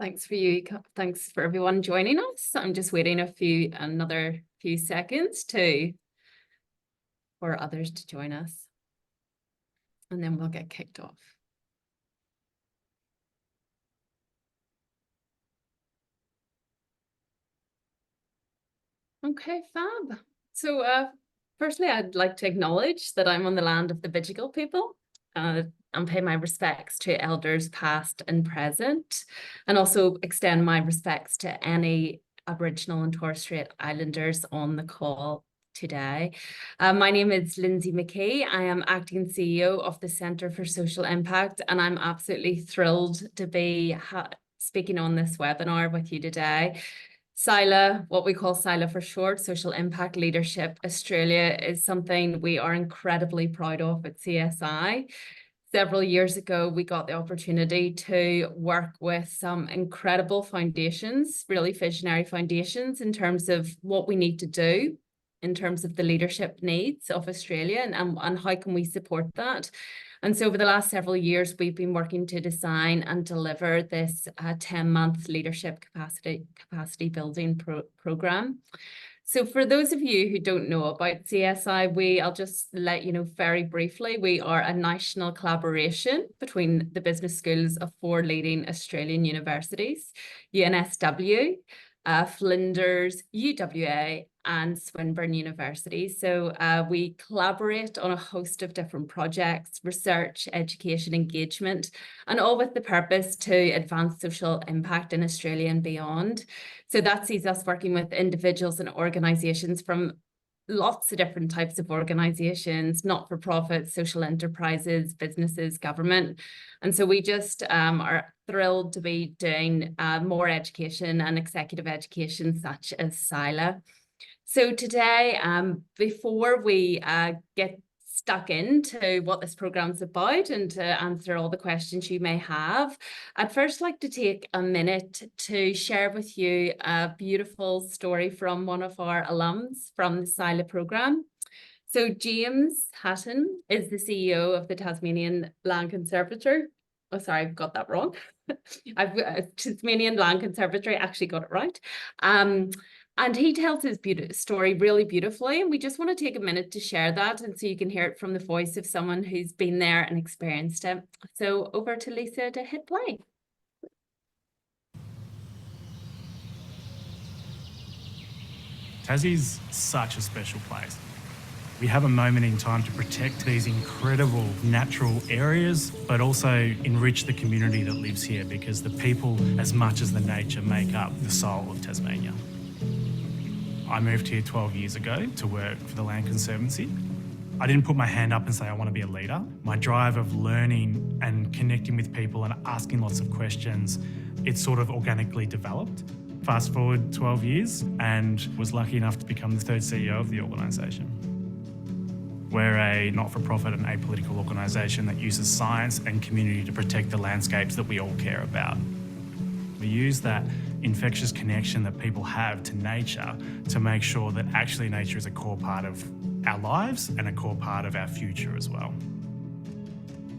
Thanks for everyone joining us. I'm just waiting another few seconds for others to join us, and then we'll get kicked off. Okay, fab. So firstly, I'd like to acknowledge that I'm on the land of the Bidjigal people and pay my respects to elders past and present, and also extend my respects to any Aboriginal and Torres Strait Islanders on the call today. My name is Lindsay McKee. I am acting CEO of the Centre for Social Impact, and I'm absolutely thrilled to be speaking on this webinar with you today. SILA, what we call SILA for short, Social Impact Leadership Australia, is something we are incredibly proud of at CSI. Several years ago, we got the opportunity to work with some incredible foundations, really visionary foundations, in terms of what we need to do in terms of the leadership needs of Australia and how can we support that. And so over the last several years, we've been working to design and deliver this 10-month leadership capacity building program. So for those of you who don't know about CSI, I'll just let you know very briefly, we are a national collaboration between the business schools of 4 leading Australian universities, UNSW, Flinders, UWA, and Swinburne University. So we collaborate on a host of different projects, research, education, engagement, and all with the purpose to advance social impact in Australia and beyond. So that sees us working with individuals and organisations from lots of different types of organisations, not-for-profit, social enterprises, businesses, government. And so we just are thrilled to be doing more education and executive education such as SILA. So today, before we get stuck into what this program's about and to answer all the questions you may have, I'd first like to take a minute to share with you a beautiful story from one of our alums from the SILA program. So James Hatton is the CEO of the Tasmanian Land Conservatory. Oh, sorry, I've got that wrong. Tasmanian Land Conservatory, actually got it right. And he tells his story really beautifully, and we just want to take a minute to share that, and so you can hear it from the voice of someone who's been there and experienced it. So over to Lisa to hit play. Tassie's such a special place. We have a moment in time to protect these incredible natural areas, but also enrich the community that lives here, because the people, as much as the nature, make up the soul of Tasmania. I moved here 12 years ago to work for the Land Conservancy. I didn't put my hand up and say I want to be a leader. My drive of learning and connecting with people and asking lots of questions, it sort of organically developed. Fast forward 12 years and was lucky enough to become the 3rd CEO of the organisation. We're a not-for-profit and apolitical organisation that uses science and community to protect the landscapes that we all care about. We use that infectious connection that people have to nature to make sure that actually nature is a core part of our lives and a core part of our future as well.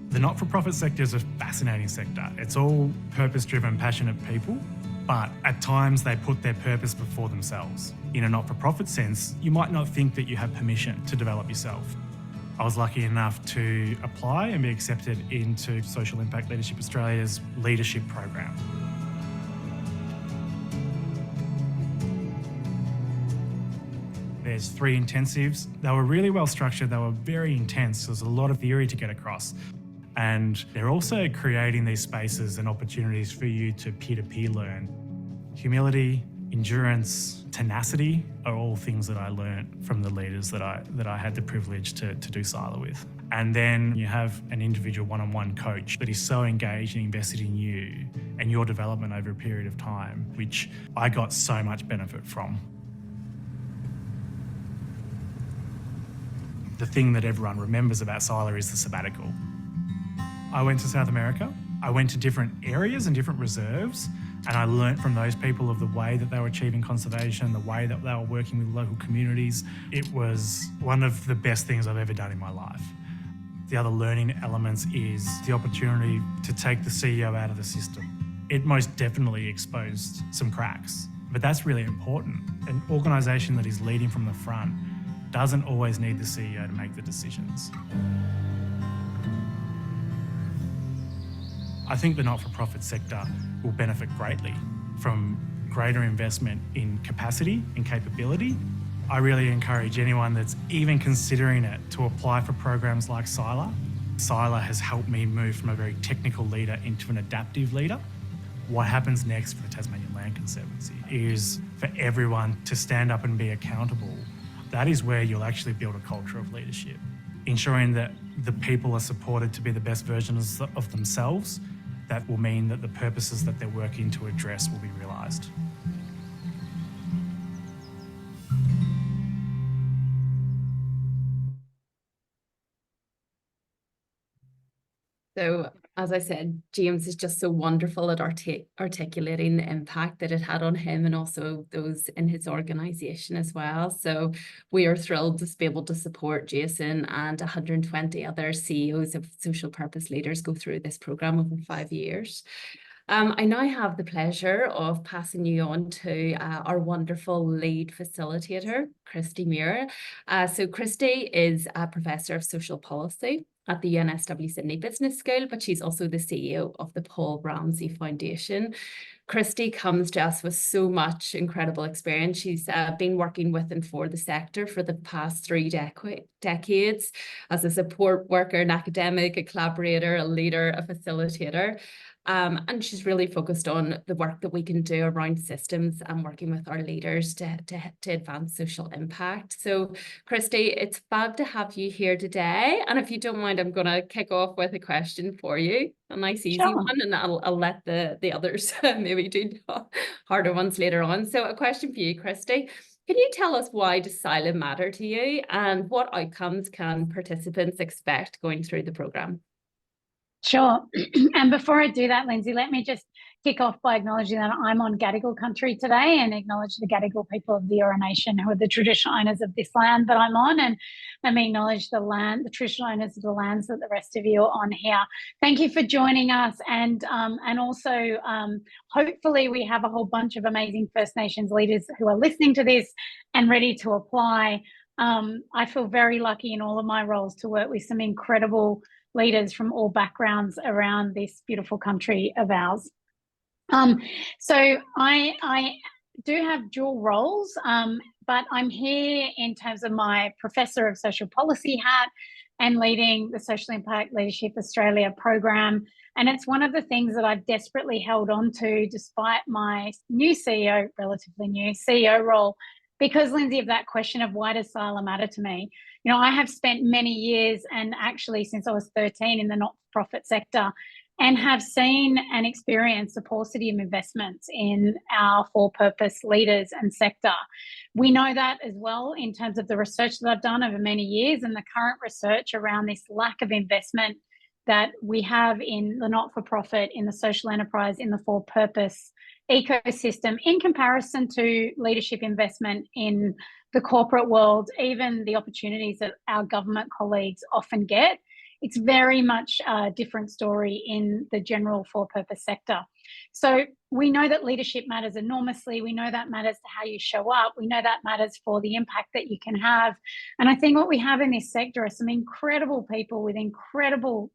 The not-for-profit sector is a fascinating sector. It's all purpose-driven, passionate people, but at times they put their purpose before themselves. In a not-for-profit sense, you might not think that you have permission to develop yourself. I was lucky enough to apply and be accepted into Social Impact Leadership Australia's leadership program. There's 3 intensives. They were really well structured. They were very intense. There's a lot of theory to get across. And they're also creating these spaces and opportunities for you to peer-to-peer learn. Humility, endurance, tenacity are all things that I learned from the leaders that I had the privilege to do SILA with. And then you have an individual one-on-one coach that is so engaged and invested in you and your development over a period of time, which I got so much benefit from. The thing that everyone remembers about SILA is the sabbatical. I went to South America. I went to different areas and different reserves, and I learnt from those people of the way that they were achieving conservation, the way that they were working with local communities. It was one of the best things I've ever done in my life. The other learning elements is the opportunity to take the CEO out of the system. it most definitely exposed some cracks. But that's really important. An organisation that is leading from the front doesn't always need the CEO to make the decisions. I think the not-for-profit sector will benefit greatly from greater investment in capacity and capability. I really encourage anyone that's even considering it to apply for programs like SILA. SILA has helped me move from a very technical leader into an adaptive leader. What happens next for the Tasmanian Land Conservancy is for everyone to stand up and be accountable. That is where you'll actually build a culture of leadership, ensuring that the people are supported to be the best versions of themselves. That will mean that the purposes that they're working to address will be realised. So, as I said, James is just so wonderful at articulating the impact that it had on him and also those in his organisation as well. So we are thrilled to be able to support Jason and 120 other CEOs of social purpose leaders go through this programme over 5 years. I now have the pleasure of passing you on to our wonderful lead facilitator, Christy Muir. So Christy is a Professor of Social Policy at the UNSW Sydney Business School, but she's also the CEO of the Paul Ramsay Foundation. Christy comes to us with so much incredible experience. She's been working with and for the sector for the past 3 decades as a support worker, an academic, a collaborator, a leader, a facilitator. And she's really focused on the work that we can do around systems and working with our leaders to advance social impact. So, Christy, it's fab to have you here today. And if you don't mind, I'm going to kick off with a question for you. A nice, easy one, and I'll let the others maybe do harder ones later on. So, a question for you, Christy. Can you tell us why does SILA matter to you and what outcomes can participants expect going through the programme? Sure. And before I do that, Lindsay, let me just kick off by acknowledging that I'm on Gadigal country today and acknowledge the Gadigal people of the Eora Nation, who are the traditional owners of this land that I'm on, and let me acknowledge the traditional owners of the lands that the rest of you are on here. Thank you for joining us, and also hopefully we have a whole bunch of amazing First Nations leaders who are listening to this and ready to apply. I feel very lucky in all of my roles to work with some incredible leaders from all backgrounds around this beautiful country of ours. So I do have dual roles, but I'm here in terms of my Professor of Social Policy hat and leading the Social Impact Leadership Australia program. And it's one of the things that I've desperately held on to despite my new CEO, relatively new CEO role, because, Lindsay, of that question of why does SILA matter to me? You know, I have spent many years, and actually since I was 13, in the not-for-profit sector, and have seen and experienced the paucity of investments in our for-purpose leaders and sector. We know that as well in terms of the research that I've done over many years and the current research around this lack of investment that we have in the not-for-profit, in the social enterprise, in the for-purpose ecosystem in comparison to leadership investment in the corporate world, even the opportunities that our government colleagues often get. It's very much a different story in the general for-purpose sector. So we know that leadership matters enormously. We know that matters to how you show up. We know that matters for the impact that you can have. And I think what we have in this sector are some incredible people with incredible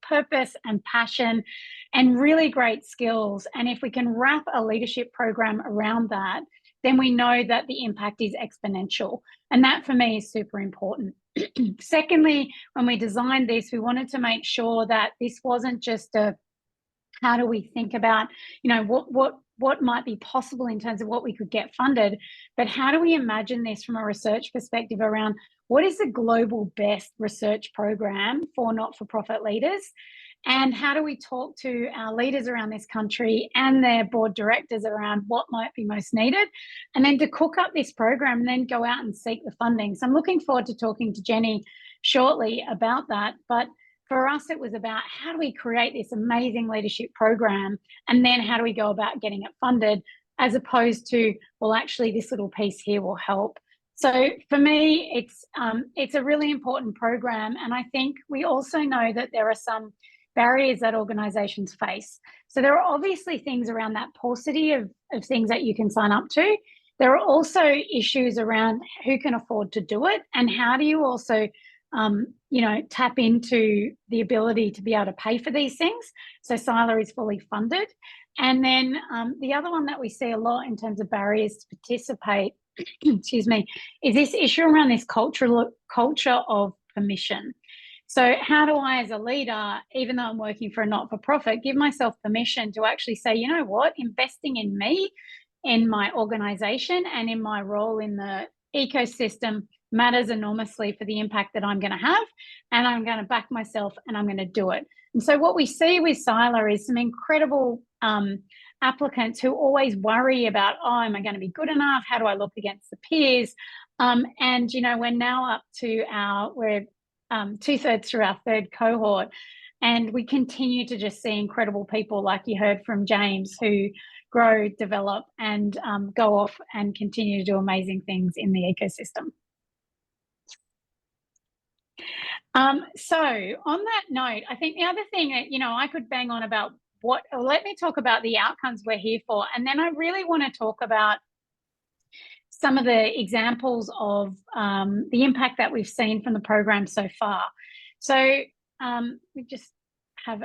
purpose and passion and really great skills. And if we can wrap a leadership program around that, then we know that the impact is exponential. And that for me is super important. Secondly, when we designed this, we wanted to make sure that this wasn't just a how do we think about, you know, what might be possible in terms of what we could get funded, but how do we imagine this from a research perspective around what is the global best research program for not-for-profit leaders? And how do we talk to our leaders around this country and their board directors around what might be most needed? And then to cook up this program and then go out and seek the funding. So I'm looking forward to talking to Jenny shortly about that. But for us, it was about how do we create this amazing leadership program and then how do we go about getting it funded, as opposed to, well, actually this little piece here will help. So for me, it's a really important program. And I think we also know that there are some barriers that organizations face. So there are obviously things around that paucity of things that you can sign up to. There are also issues around who can afford to do it, and how do you also tap into the ability to be able to pay for these things. So SILA is fully funded. And then the other one that we see a lot in terms of barriers to participate, excuse me, is this issue around this culture of permission. So how do I, as a leader, even though I'm working for a not-for-profit, give myself permission to actually say, you know what, investing in me, in my organization, and in my role in the ecosystem matters enormously for the impact that I'm going to have, and I'm going to back myself and I'm going to do it. And so what we see with SILA is some incredible applicants who always worry about, oh, am I going to be good enough? How do I look against the peers? And, we're now up to we're 2/3 through our third cohort, and we continue to just see incredible people like you heard from James, who grow, develop, and go off and continue to do amazing things in the ecosystem. So on that note, I think the other thing that, I could bang on about let me talk about the outcomes we're here for. And then I really want to talk about some of the examples of the impact that we've seen from the program so far. So we just have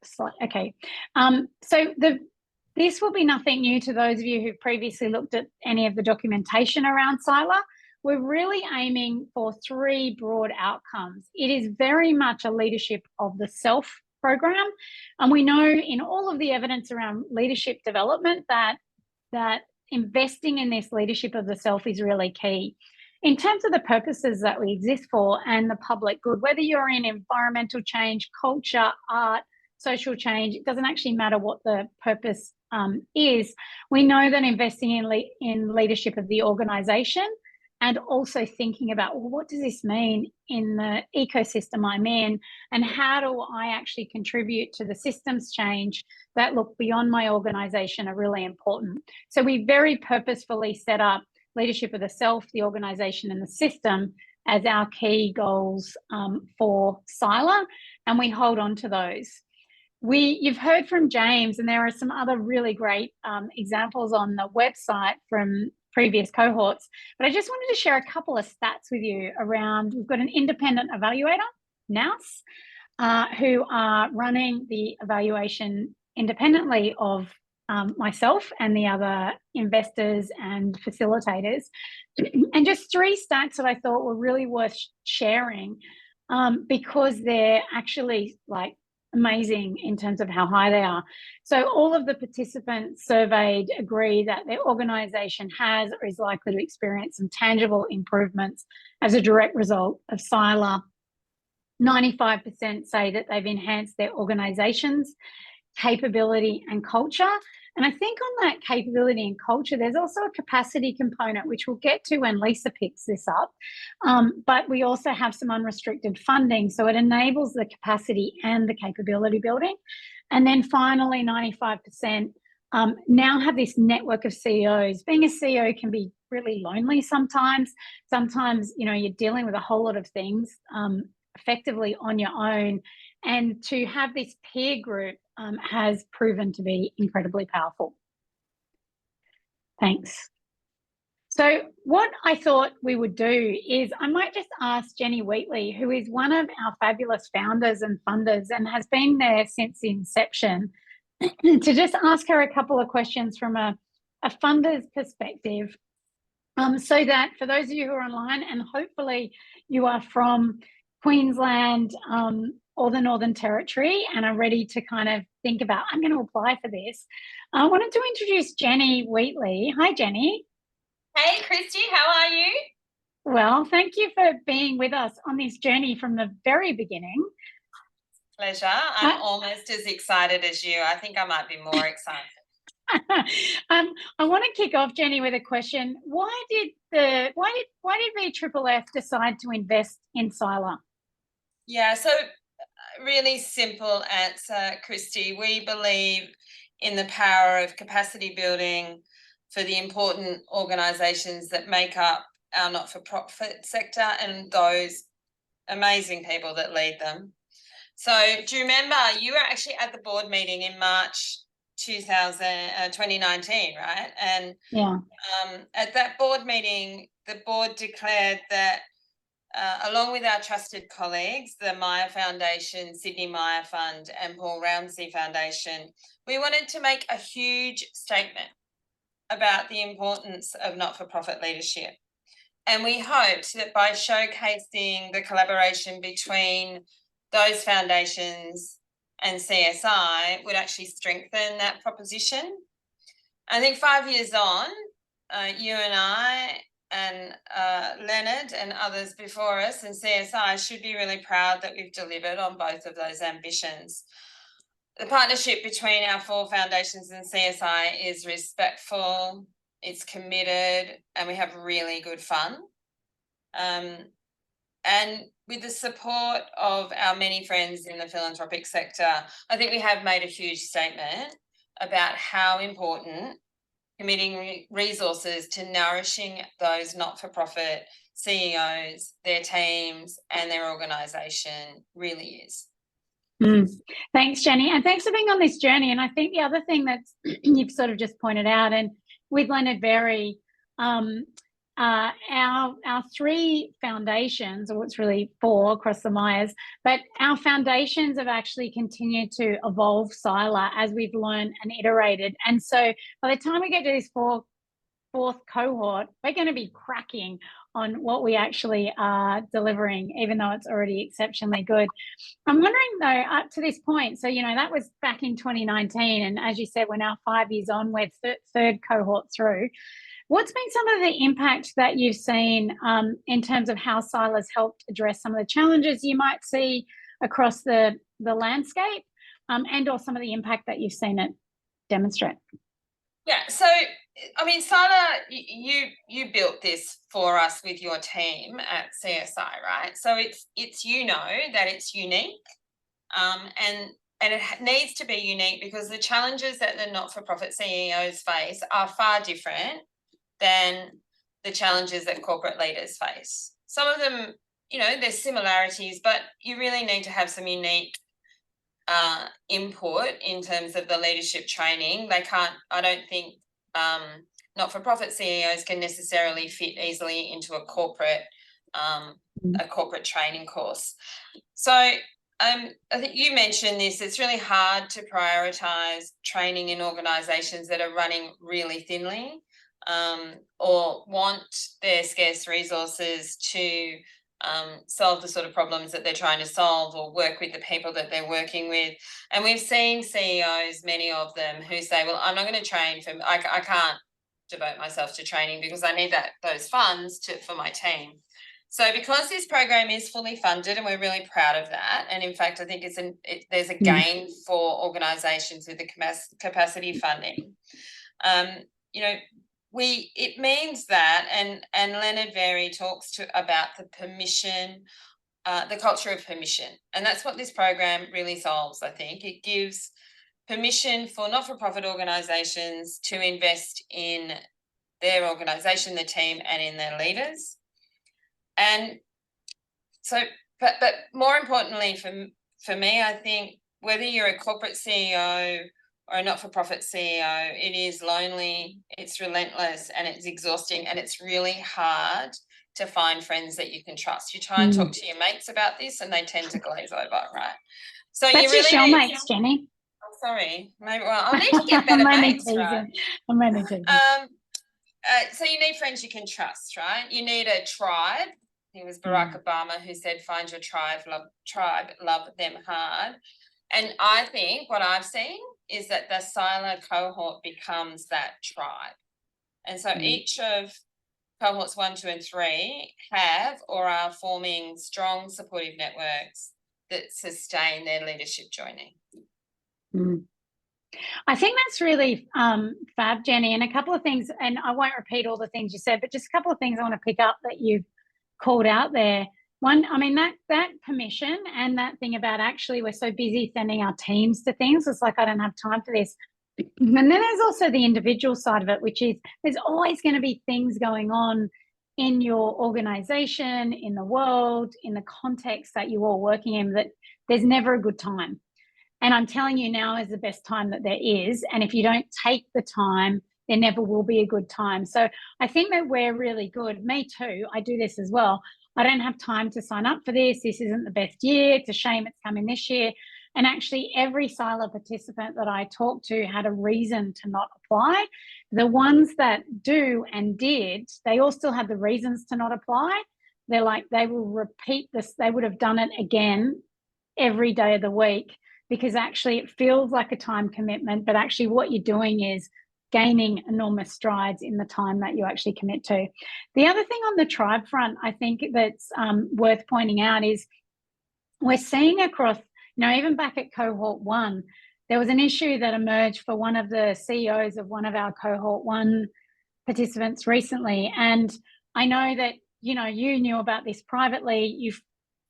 slide. Okay. So this will be nothing new to those of you who've previously looked at any of the documentation around SILA. We're really aiming for 3 broad outcomes. It is very much a leadership of the self program. And we know in all of the evidence around leadership development that investing in this leadership of the self is really key. In terms of the purposes that we exist for and the public good, whether you're in environmental change, culture, art, social change, it doesn't actually matter what the purpose is. We know that investing in leadership of the organisation, and also thinking about, well, what does this mean in the ecosystem I'm in, and how do I actually contribute to the systems change that look beyond my organisation, are really important. So we very purposefully set up leadership of the self, the organisation, and the system as our key goals for SILA, and we hold on to those. You've heard from James, and there are some other really great examples on the website from previous cohorts, but I just wanted to share a couple of stats with you around. We've got an independent evaluator, NOUS, who are running the evaluation independently of myself and the other investors and facilitators. And just 3 stats that I thought were really worth sharing because they're actually amazing in terms of how high they are. So all of the participants surveyed agree that their organisation has or is likely to experience some tangible improvements as a direct result of SILA. 95% say that they've enhanced their organisation's capability and culture. And I think on that capability and culture, there's also a capacity component, which we'll get to when Lisa picks this up. But we also have some unrestricted funding, so it enables the capacity and the capability building. And then finally, 95% now have this network of CEOs. Being a CEO can be really lonely sometimes. Sometimes, you're dealing with a whole lot of things effectively on your own. And to have this peer group has proven to be incredibly powerful. Thanks. So what I thought we would do is I might just ask Jenny Wheatley, who is one of our fabulous founders and funders and has been there since the inception, to just ask her a couple of questions from a funder's perspective, so that for those of you who are online, and hopefully you are from Queensland or the Northern Territory and are ready to kind of think about, I'm going to apply for this, I wanted to introduce Jenny Wheatley. Hi, Jenny. Hey, Christy, how are you? Well, thank you for being with us on this journey from the very beginning. Pleasure. I'm almost as excited as you. I think I might be more excited. I want to kick off, Jenny, with a question. Why did VFFF decide to invest in SILA? Yeah, so really simple answer, Christy. We believe in the power of capacity building for the important organisations that make up our not-for-profit sector and those amazing people that lead them. So do you remember you were actually at the board meeting in March 2019, right? And Yeah. at that board meeting, the board declared that along with our trusted colleagues, the Myer Foundation, Sydney Myer Fund and Paul Ramsey Foundation, we wanted to make a huge statement about the importance of not-for-profit leadership. And we hoped that by showcasing the collaboration between those foundations and CSI would actually strengthen that proposition. I think 5 years on, you and I and Leonard and others before us and CSI should be really proud that we've delivered on both of those ambitions. The partnership between our 4 foundations and CSI is respectful, it's committed, and we have really good fun. And with the support of our many friends in the philanthropic sector, I think we have made a huge statement about how important committing resources to nourishing those not-for-profit CEOs, their teams, and their organisation really is. Thanks, Jenny, and thanks for being on this journey. And I think the other thing that you've sort of just pointed out, and with Leonard Berry, our 3 foundations, or it's really 4 across the Myers, but our foundations have actually continued to evolve SILA as we've learned and iterated. And so by the time we get to this fourth cohort, we're going to be cracking on what we actually are delivering, even though it's already exceptionally good. I'm wondering though, up to this point, so, you know, that was back in 2019. And as you said, we're now 5 years on, we're third cohort through. What's been some of the impact that you've seen in terms of how SILA's helped address some of the challenges you might see across the landscape, and or some of the impact that you've seen it demonstrate? Yeah, so I mean, SILA, you built this for us with your team at CSI, right? So it's you know that it's unique, and it needs to be unique because the challenges that the not-for-profit CEOs face are far different than the challenges that corporate leaders face. Some of them, you know, there's similarities, but you really need to have some unique input in terms of the leadership training. They can't, I don't think not-for-profit CEOs can necessarily fit easily into a corporate training course. So I think you mentioned this, it's really hard to prioritise training in organisations that are running really thinly, or want their scarce resources to solve the sort of problems that they're trying to solve or work with the people that they're working with. And we've seen CEOs, many of them, who say, well, I'm not going to train I can't devote myself to training because I need those funds for my team. So because this program is fully funded, and we're really proud of that, and in fact I think there's a gain for organisations with the capacity funding, you know, it means that, and Leonard Berry talks about the permission, the culture of permission, and that's what this program really solves. I think it gives permission for not-for-profit organisations to invest in their organisation, the team, and in their leaders. And so, but more importantly for me, I think whether you're a corporate CEO or a not-for-profit CEO, it is lonely, it's relentless, and it's exhausting, and it's really hard to find friends that you can trust. You try and talk to your mates about this and they tend to glaze over, right? So that's you really your mates, Jenny. Oh, sorry. Maybe, well, I'll need to get better mates, right? I'm only teasing. So you need friends you can trust, right? You need a tribe. It was Barack Obama who said, find your tribe, love them hard. And I think what I've seen is that the SILA cohort becomes that tribe. And so each of cohorts 1, 2, and 3 have or are forming strong supportive networks that sustain their leadership journey. I think that's really fab, Jenny, and a couple of things, and I won't repeat all the things you said, but just a couple of things I want to pick up that you've called out there. One, I mean, that permission and that thing about actually we're so busy sending our teams to things, it's like I don't have time for this. And then there's also the individual side of it, which is there's always going to be things going on in your organization, in the world, in the context that you're all working in, that there's never a good time. And I'm telling you, now is the best time that there is. And if you don't take the time, there never will be a good time. So I think that we're really good. Me too. I do this as well. I don't have time to sign up for this. This isn't the best year. It's a shame it's coming this year. And actually, every SILA participant that I talked to had a reason to not apply. The ones that do and did, they all still had the reasons to not apply. They're like, they will repeat this. They would have done it again every day of the week, because actually it feels like a time commitment, but actually what you're doing is gaining enormous strides in the time that you actually commit to. The other thing on the tribe front, I think that's worth pointing out is we're seeing across, even back at Cohort 1, there was an issue that emerged for one of the CEOs of one of our Cohort 1 participants recently. And I know that, you knew about this privately, you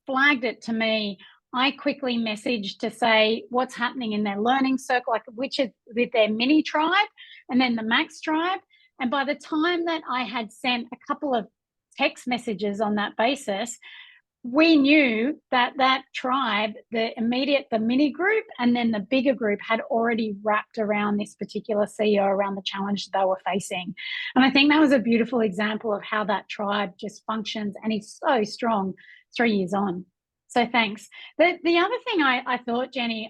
flagged it to me. I quickly messaged to say what's happening in their learning circle, like which is with their mini tribe and then the max tribe. And by the time that I had sent a couple of text messages on that basis, we knew that that tribe, the mini group and then the bigger group had already wrapped around this particular CEO, around the challenge they were facing. And I think that was a beautiful example of how that tribe just functions and is so strong 3 years on. So thanks. The other thing I thought, Jenny,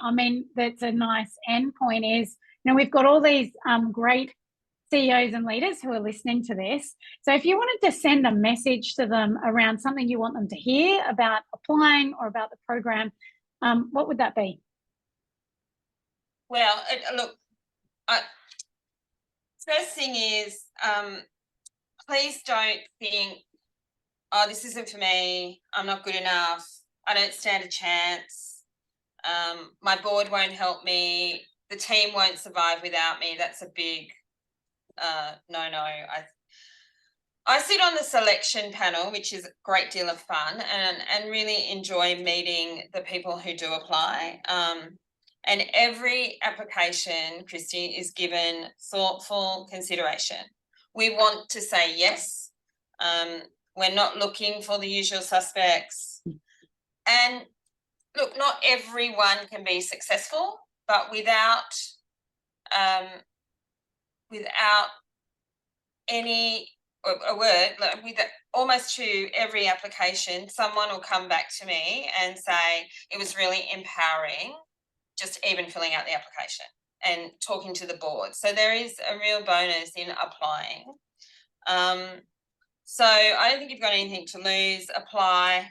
that's a nice end point is, we've got all these great CEOs and leaders who are listening to this. So if you wanted to send a message to them around something you want them to hear about applying or about the program, what would that be? Well, look, first thing is, please don't think, oh, this isn't for me, I'm not good enough, I don't stand a chance, my board won't help me, the team won't survive without me. That's a big no. I sit on the selection panel, which is a great deal of fun, and really enjoy meeting the people who do apply. And every application, Christy, is given thoughtful consideration. We want to say yes. We're not looking for the usual suspects. And look, not everyone can be successful, but without any with almost to every application, someone will come back to me and say it was really empowering just even filling out the application and talking to the board. So there is a real bonus in applying. So I don't think you've got anything to lose. Apply,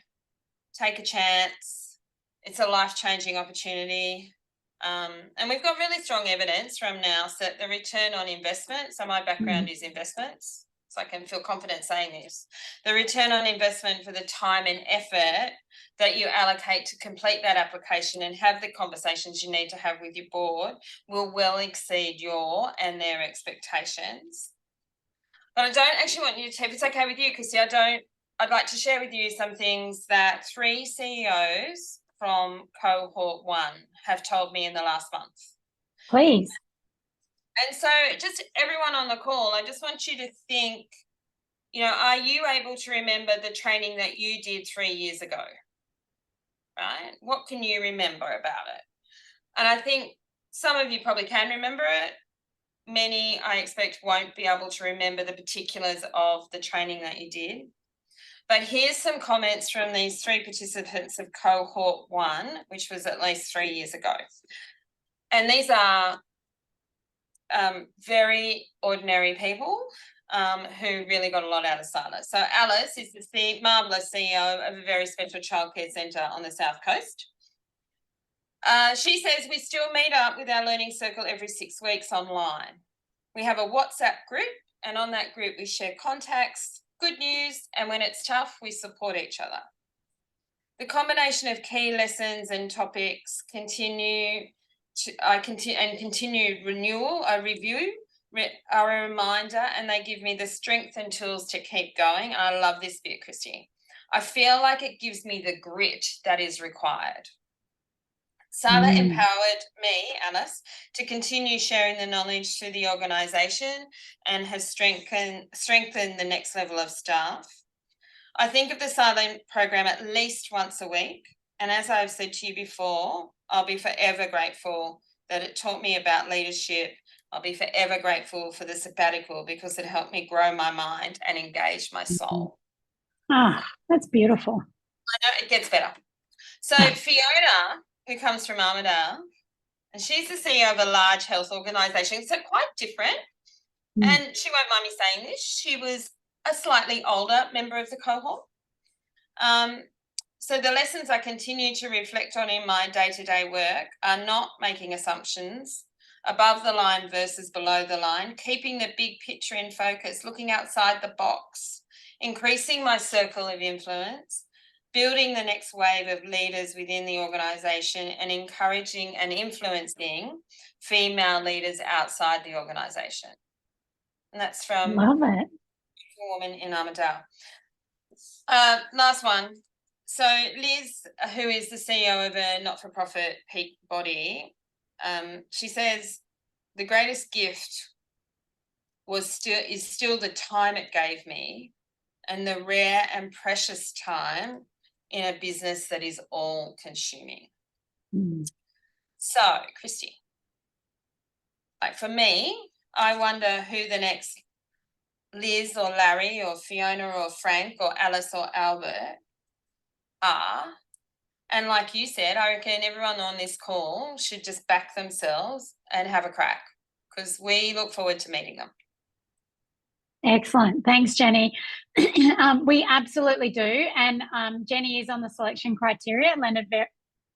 take a chance. It's a life-changing opportunity. And we've got really strong evidence from now that the return on investment, so my background is investments, so I can feel confident saying this, the return on investment for the time and effort that you allocate to complete that application and have the conversations you need to have with your board will well exceed your and their expectations. But I don't actually want you to, if it's okay with you, Christy, I'd like to share with you some things that 3 CEOs from Cohort 1 have told me in the last month. Please. And so just everyone on the call, I just want you to think, are you able to remember the training that you did 3 years ago? Right? What can you remember about it? And I think some of you probably can remember it. Many, I expect, won't be able to remember the particulars of the training that you did. But here's some comments from these 3 participants of Cohort 1, which was at least 3 years ago. And these are very ordinary people who really got a lot out of SILA. So Alice is the marvellous CEO of a very special childcare centre on the South Coast. She says, we still meet up with our learning circle every 6 weeks online. We have a WhatsApp group, and on that group we share contacts, good news, and when it's tough, we support each other. The combination of key lessons and topics continued renewal, a review, are a reminder, and they give me the strength and tools to keep going. And I love this bit, Christy. I feel like it gives me the grit that is required. SILA empowered me, Alice, to continue sharing the knowledge through the organisation and has strengthened the next level of staff. I think of the SILA program at least once a week. And as I've said to you before, I'll be forever grateful that it taught me about leadership. I'll be forever grateful for the sabbatical because it helped me grow my mind and engage my soul. Ah, that's beautiful. I know it gets better. So Fiona, who comes from Armidale, and she's the CEO of a large health organisation, so quite different. And she won't mind me saying this, she was a slightly older member of the cohort. So the lessons I continue to reflect on in my day-to-day work are not making assumptions, above the line versus below the line, keeping the big picture in focus, looking outside the box, increasing my circle of influence, building the next wave of leaders within the organisation, and encouraging and influencing female leaders outside the organisation. And that's from Love it. a woman in Armidale. Last one. So Liz, who is the CEO of a not-for-profit peak body, she says the greatest gift is still the time it gave me, and the rare and precious time in a business that is all-consuming. So, Christy, like for me, I wonder who the next Liz or Larry or Fiona or Frank or Alice or Albert are. And like you said, I reckon everyone on this call should just back themselves and have a crack, because we look forward to meeting them. Excellent. Thanks, Jenny. We absolutely do. And Jenny is on the selection criteria,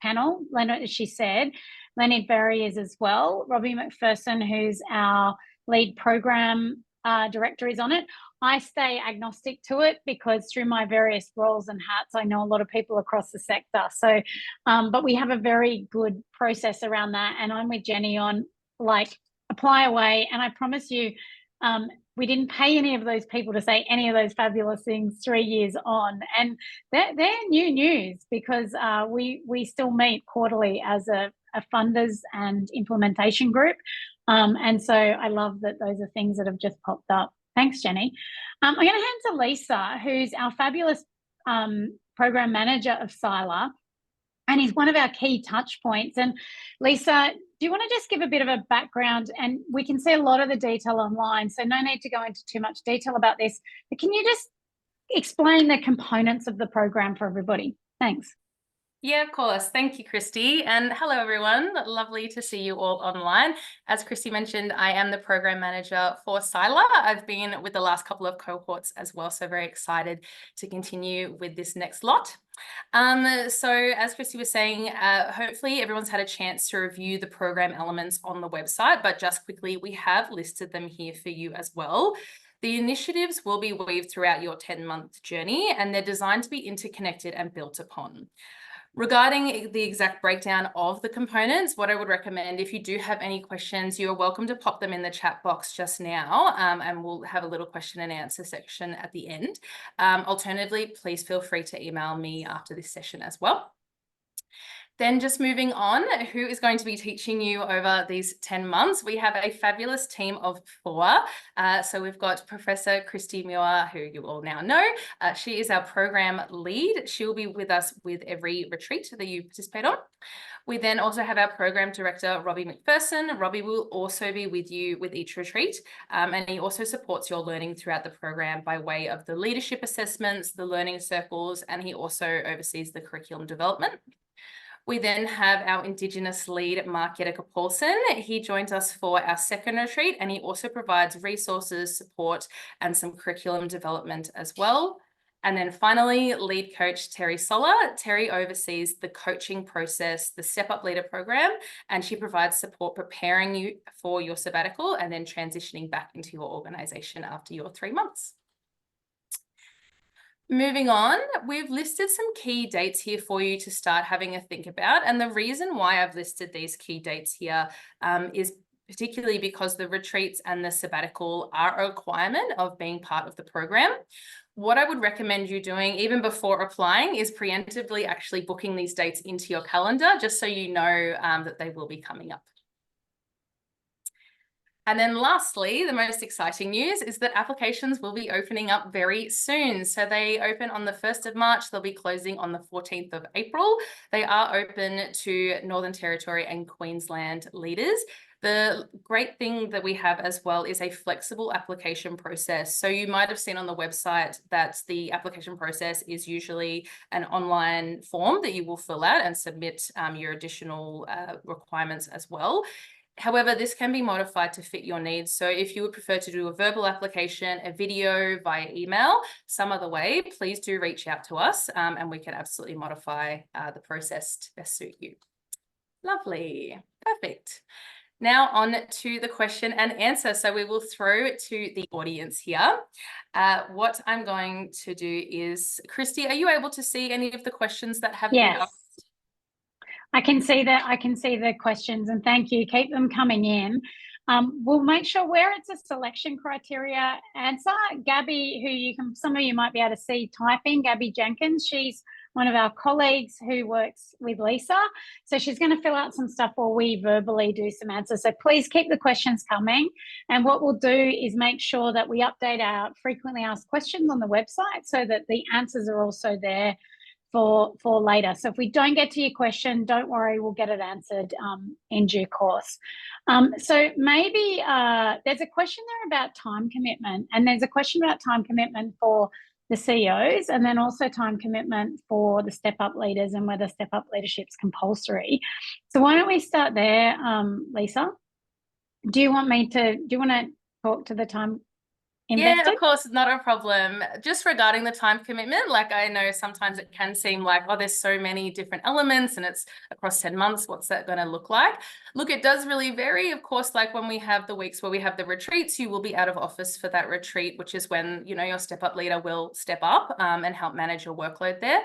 panel. Leonard, as she said, Leonard Berry is as well. Robbie McPherson, who's our lead program director, is on it. I stay agnostic to it because through my various roles and hats, I know a lot of people across the sector. So, but we have a very good process around that. And I'm with Jenny on like apply away. And I promise you, we didn't pay any of those people to say any of those fabulous things 3 years on. And they're new news because we still meet quarterly as a funders and implementation group. And so I love that those are things that have just popped up. Thanks, Jenny. I'm going to hand to Lisa, who's our fabulous program manager of SILA, and is one of our key touch points. And Lisa, do you want to just give a bit of a background? And we can see a lot of the detail online, so no need to go into too much detail about this. But can you just explain the components of the program for everybody? Thanks. Yeah, of course. Thank you, Christy. And hello, everyone. Lovely to see you all online. As Christy mentioned, I am the program manager for SILA. I've been with the last couple of cohorts as well, so very excited to continue with this next lot. So as Christy was saying, hopefully everyone's had a chance to review the program elements on the website, but just quickly, we have listed them here for you as well. The initiatives will be weaved throughout your 10-month journey, and they're designed to be interconnected and built upon. Regarding the exact breakdown of the components, what I would recommend, if you do have any questions, you're welcome to pop them in the chat box just now, and we'll have a little question and answer section at the end. Alternatively, please feel free to email me after this session as well. Then just moving on, who is going to be teaching you over these 10 months? We have a fabulous team of 4. So we've got Professor Christy Muir, who you all now know. She is our program lead. She'll be with us with every retreat that you participate on. We then also have our program director, Robbie McPherson. Robbie will also be with you with each retreat, and he also supports your learning throughout the program by way of the leadership assessments, the learning circles, and he also oversees the curriculum development. We then have our Indigenous lead, Mark Yedeka-Paulson. He joins us for our second retreat, and he also provides resources, support, and some curriculum development as well. And then finally, lead coach Terry Soller. Terry oversees the coaching process, the Step Up Leader program, and she provides support preparing you for your sabbatical and then transitioning back into your organisation after your 3 months. Moving on, we've listed some key dates here for you to start having a think about. And the reason why I've listed these key dates here is particularly because the retreats and the sabbatical are a requirement of being part of the program. What I would recommend you doing, even before applying, is preemptively actually booking these dates into your calendar, just so you know that they will be coming up. And then lastly, the most exciting news is that applications will be opening up very soon. So they open on the 1st of March. They'll be closing on the 14th of April. They are open to Northern Territory and Queensland leaders. The great thing that we have as well is a flexible application process. So you might have seen on the website that the application process is usually an online form that you will fill out and submit your additional requirements as well. However, this can be modified to fit your needs. So if you would prefer to do a verbal application, a video via email, some other way, please do reach out to us and we can absolutely modify the process to best suit you. Lovely. Perfect. Now on to the question and answer. So we will throw it to the audience here. What I'm going to do is, Christy, are you able to see any of the questions that have been asked? I can see that. I can see the questions, and thank you. Keep them coming in. We'll make sure where it's a selection criteria answer. Gabby, who some of you might be able to see typing, Gabby Jenkins, she's one of our colleagues who works with Lisa. So she's going to fill out some stuff while we verbally do some answers. So please keep the questions coming. And what we'll do is make sure that we update our frequently asked questions on the website so that the answers are also there for later. So if we don't get to your question, don't worry, we'll get it answered in due course. So maybe there's a question there about time commitment, and there's a question about time commitment for the CEOs, and then also time commitment for the step-up leaders and whether step-up leadership's compulsory. So why don't we start there, Lisa? Do you want to talk to the time invested? Yeah, of course, not a problem. Just regarding the time commitment, like I know sometimes it can seem like, oh, there's so many different elements and it's across 10 months. What's that going to look like? Look, it does really vary. Of course, like when we have the weeks where we have the retreats, you will be out of office for that retreat, which is when, you know, your step up leader will step up and help manage your workload there.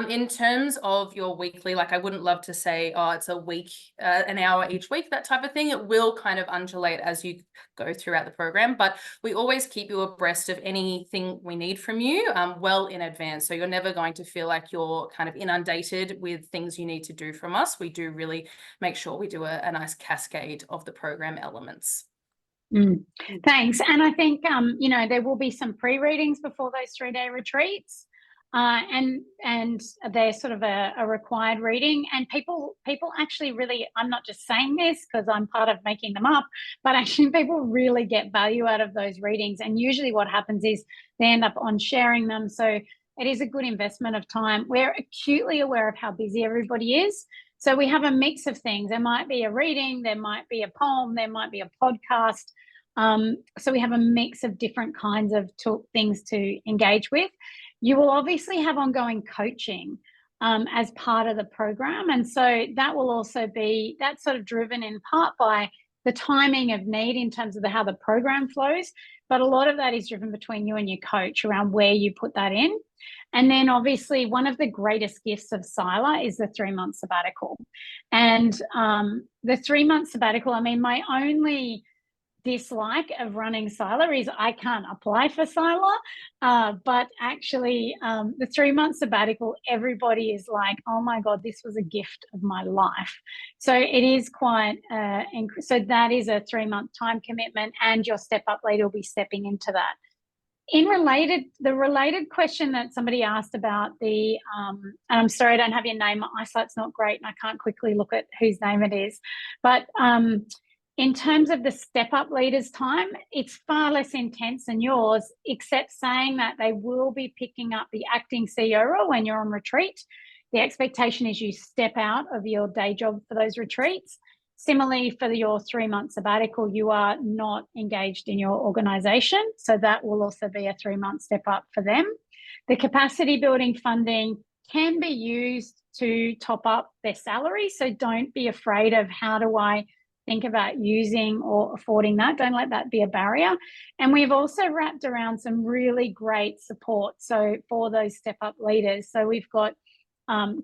In terms of your weekly, like I wouldn't love to say, oh, it's a week, an hour each week, that type of thing. It will kind of undulate as you go throughout the program, but we always keep you abreast of anything we need from you well in advance. So you're never going to feel like you're kind of inundated with things you need to do from us. We do really make sure we do a nice cascade of the program elements. Thanks. And I think, you know, there will be some pre-readings before those 3-day retreats. And they're sort of a required reading, and people actually really, I'm not just saying this because I'm part of making them up, but actually people really get value out of those readings. And usually what happens is they end up on sharing them. So it is a good investment of time. We're acutely aware of how busy everybody is. So we have a mix of things. There might be a reading, there might be a poem, there might be a podcast. So we have a mix of different kinds of things to engage with. You will obviously have ongoing coaching as part of the program. And so that will also be, that's sort of driven in part by the timing of need in terms of how the program flows. But a lot of that is driven between you and your coach around where you put that in. And then obviously one of the greatest gifts of SILA is the 3-month sabbatical. And the 3-month sabbatical, I mean, my only dislike of running SILA is I can't apply for SILA, but actually the 3-month sabbatical, everybody is like, oh my God, this was a gift of my life. So it is quite, so that is a 3-month time commitment, and your step up leader will be stepping into that. The related question that somebody asked about and I'm sorry, I don't have your name, my eyesight's not great and I can't quickly look at whose name it is, but in terms of the step-up leaders' time, it's far less intense than yours, except saying that they will be picking up the acting CEO role when you're on retreat. The expectation is you step out of your day job for those retreats. Similarly, for your 3-month sabbatical, you are not engaged in your organisation, so that will also be a 3-month step-up for them. The capacity building funding can be used to top up their salary, so don't be afraid of how do I think about using or affording that. Don't let that be a barrier. And we've also wrapped around some really great support so for those step up leaders. So we've got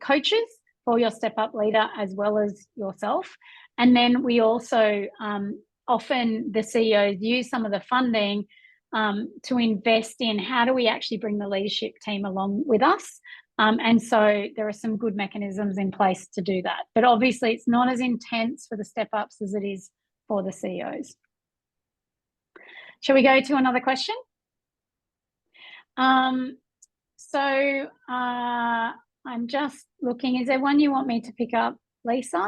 coaches for your step up leader as well as yourself. And then we also often the CEOs use some of the funding to invest in how do we actually bring the leadership team along with us. And so there are some good mechanisms in place to do that. But obviously it's not as intense for the step-ups as it is for the CEOs. Shall we go to another question? I'm just looking. Is there one you want me to pick up, Lisa?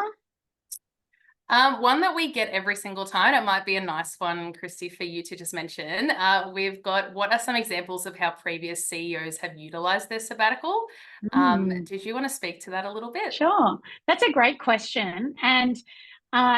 One that we get every single time, it might be a nice one, Christy, for you to just mention. We've got, what are some examples of how previous CEOs have utilized their sabbatical? Did you want to speak to that a little bit? Sure. That's a great question. And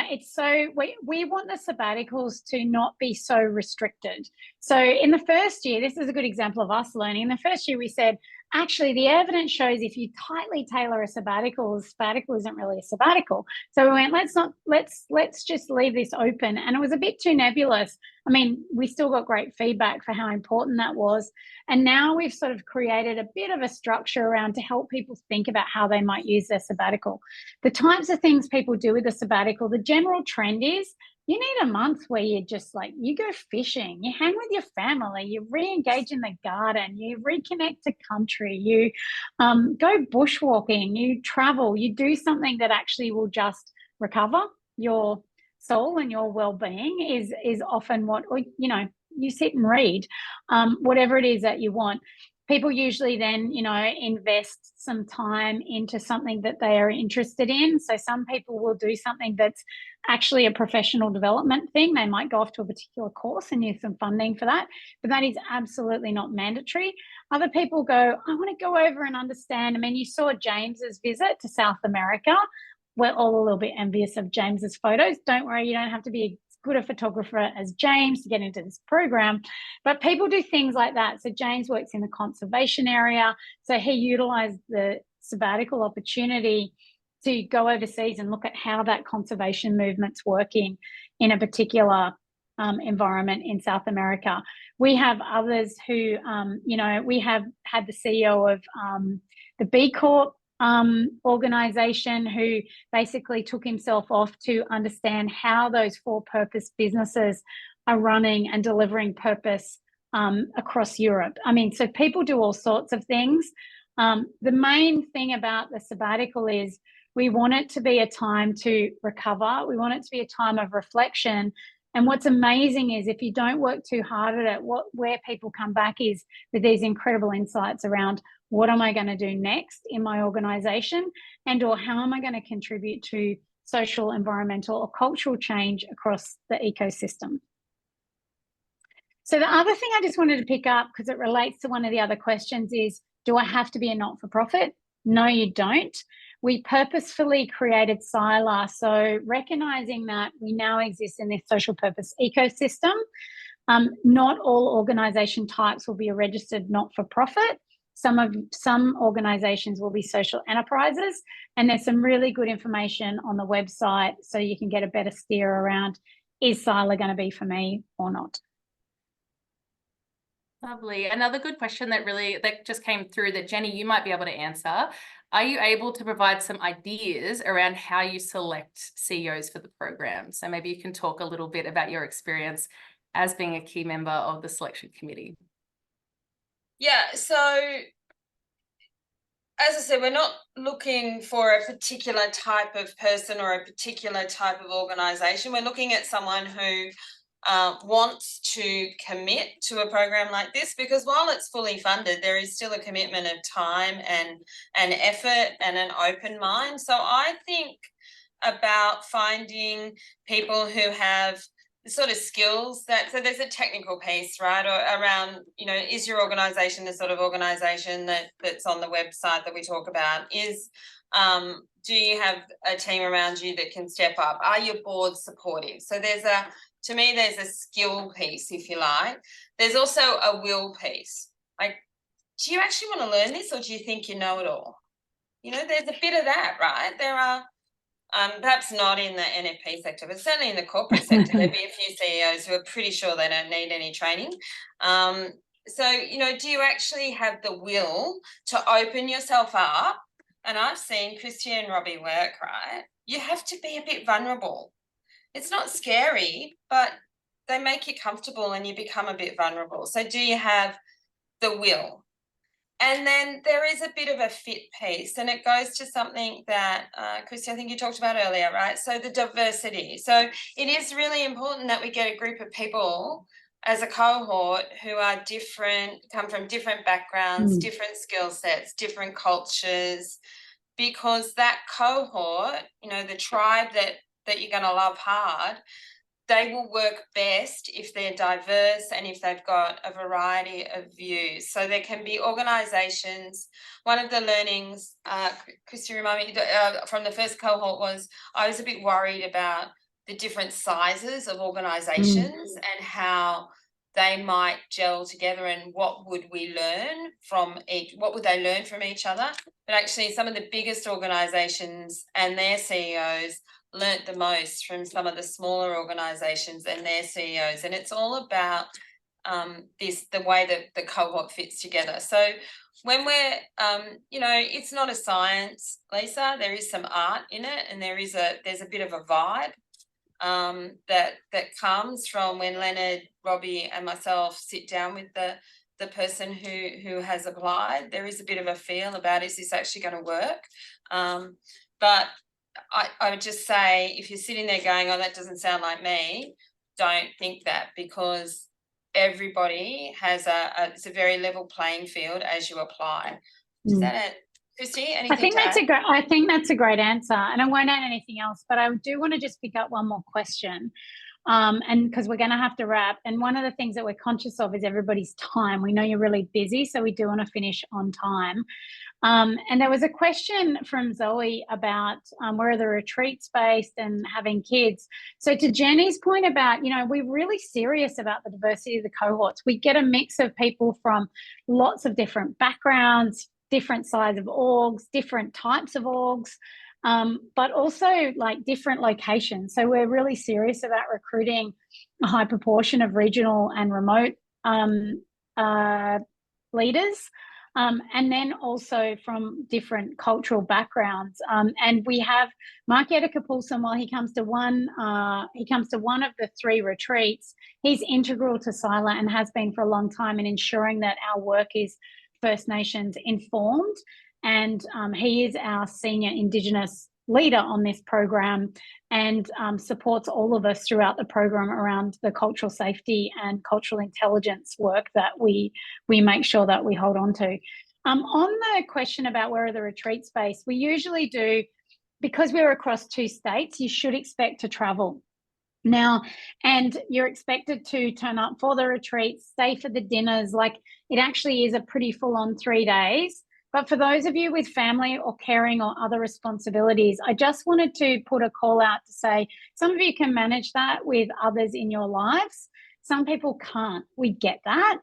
it's so, we want the sabbaticals to not be so restricted. So in the first year, this is a good example of us learning. In the first year, we said, actually, the evidence shows if you tightly tailor a sabbatical isn't really a sabbatical. So we went, let's just leave this open. And it was a bit too nebulous. I mean, we still got great feedback for how important that was. And now we've sort of created a bit of a structure around to help people think about how they might use their sabbatical. The types of things people do with a sabbatical, the general trend is you need a month where you just you go fishing, you hang with your family, you re-engage in the garden, you reconnect to country, you go bushwalking, you travel, you do something that actually will just recover your soul and your well-being is often what, or, you sit and read, whatever it is that you want. People usually then, invest some time into something that they are interested in. So some people will do something that's actually a professional development thing. They might go off to a particular course and use some funding for that, but that is absolutely not mandatory. Other people go, I want to go over and understand. I mean, you saw James's visit to South America. We're all a little bit envious of James's photos. Don't worry, you don't have to be good a photographer as James to get into this program, but people do things like that. So James works in the conservation area, so he utilized the sabbatical opportunity to go overseas and look at how that conservation movement's working in a particular environment in South America. We have others who, we have had the CEO of the B Corp organization who basically took himself off to understand how those for-purpose businesses are running and delivering purpose across Europe. I mean, so people do all sorts of things. The main thing about the sabbatical is we want it to be a time to recover. We want it to be a time of reflection. And what's amazing is if you don't work too hard at it, where people come back is with these incredible insights around what am I going to do next in my organization, and or how am I going to contribute to social, environmental, or cultural change across the ecosystem. So the other thing I just wanted to pick up, because it relates to one of the other questions, is do I have to be a not-for-profit? No, you don't. We purposefully created SILA, so recognizing that we now exist in this social purpose ecosystem. Not all organization types will be a registered not-for-profit. Some organizations will be social enterprises, and there's some really good information on the website so you can get a better steer around, is SILA going to be for me or not? Lovely. Another good question that just came through that Jenny, you might be able to answer. Are you able to provide some ideas around how you select CEOs for the program? So maybe you can talk a little bit about your experience as being a key member of the selection committee. Yeah, so as I said, we're not looking for a particular type of person or a particular type of organisation. We're looking at someone who wants to commit to a program like this, because while it's fully funded, there is still a commitment of time and effort and an open mind. So I think about finding people who have the sort of skills so there's a technical piece, right, or around, is your organisation the sort of organisation that's on the website that we talk about? Do you have a team around you that can step up? Are your boards supportive? So to me, there's a skill piece, if you like. There's also a will piece. Like, do you actually want to learn this, or do you think you know it all? There's a bit of that, right? There are, perhaps not in the NFP sector, but certainly in the corporate sector, there'd be a few CEOs who are pretty sure they don't need any training. So, do you actually have the will to open yourself up? And I've seen Christy and Robbie work, right? You have to be a bit vulnerable. It's not scary, but they make you comfortable and you become a bit vulnerable. So do you have the will? And then there is a bit of a fit piece, and it goes to something that, Christy, I think you talked about earlier, right? So the diversity. So it is really important that we get a group of people as a cohort who are different, come from different backgrounds, Mm. different skill sets, different cultures, because that cohort, you know, the tribe that you're going to love hard, they will work best if they're diverse and if they've got a variety of views. So there can be organisations. One of the learnings, Christy, remind me, from the first cohort was I was a bit worried about the different sizes of organisations and how they might gel together and what would we learn from each, what would they learn from each other. But actually some of the biggest organisations and their CEOs learnt the most from some of the smaller organisations and their CEOs, and it's all about the way that the cohort fits together. So when we're you know, it's not a science, Lisa, there is some art in it, and there's a bit of a vibe that comes from when Leonard, Robbie and myself sit down with the person who has applied. There is a bit of a feel about, is this actually going to work? But I would just say, if you're sitting there going, oh, that doesn't sound like me, don't think that, because everybody has it's a very level playing field as you apply. Is that it? Christy, anything I think that's a great answer, and I won't add anything else, but I do want to just pick up one more question. And because we're going to have to wrap, and one of the things that we're conscious of is everybody's time. We know you're really busy, so we do want to finish on time. And there was a question from Zoe about where are the retreats based and having kids. So to Jenny's point about, you know, we're really serious about the diversity of the cohorts. We get a mix of people from lots of different backgrounds, different size of orgs, different types of orgs, but also like different locations. So we're really serious about recruiting a high proportion of regional and remote leaders. And then also from different cultural backgrounds. And we have Mark Yedekapulson, while he comes to one of the 3 retreats, he's integral to SILA and has been for a long time in ensuring that our work is First Nations informed. And he is our senior Indigenous leader on this program and supports all of us throughout the program around the cultural safety and cultural intelligence work that we make sure that we hold on to. On the question about where are the retreats based, we usually do, because we're across 2 states, you should expect to travel now, and you're expected to turn up for the retreats, stay for the dinners. Like, it actually is a pretty full-on 3 days. But for those of you with family or caring or other responsibilities, I just wanted to put a call out to say, some of you can manage that with others in your lives. Some people can't. We get that.